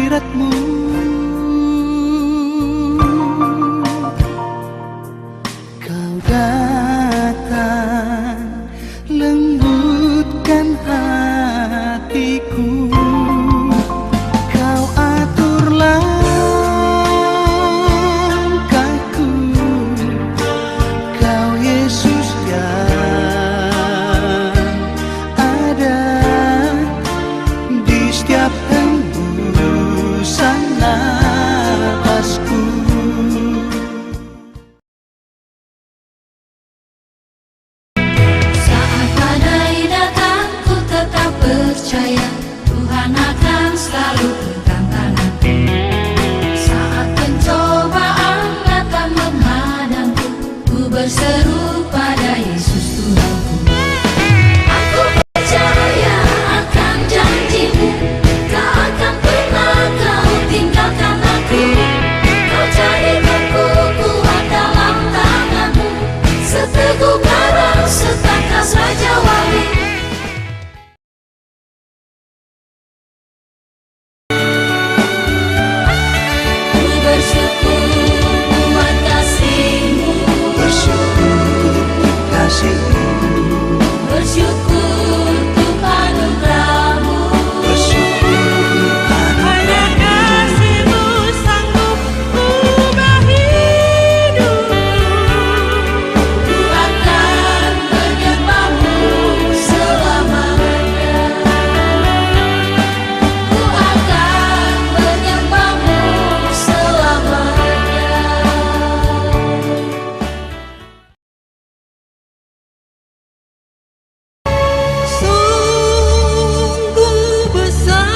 hadiratmu. Kau datang lembutkan hatiku. Kau atur langkahku. Kau Yesus yang ada di setiap hembusan nafasku. Saat badai datang, ku tetap percaya Tuhan akan selalu pegang tanganku. Saat pencobaan datang menghadangku, ku berseru pada Yesus Tuhanku. Aku percaya akan janjimu, tak akan pernah kau tinggalkan aku. Kau jadikanku kuat dalam tanganmu, seteguh karang, setangkas Raja Wali. Ku bersyukur buat kasih-Mu, Bersyukur kasih-Mu, bersyukur untuk anugerah-Mu. bersyukur Hanya anugerah-Mu. kasih-Mu sanggup ubah hidup. Ku akan menyembah-Mu selamanya. Ku akan menyembah-Mu selamanya. Sungguh besar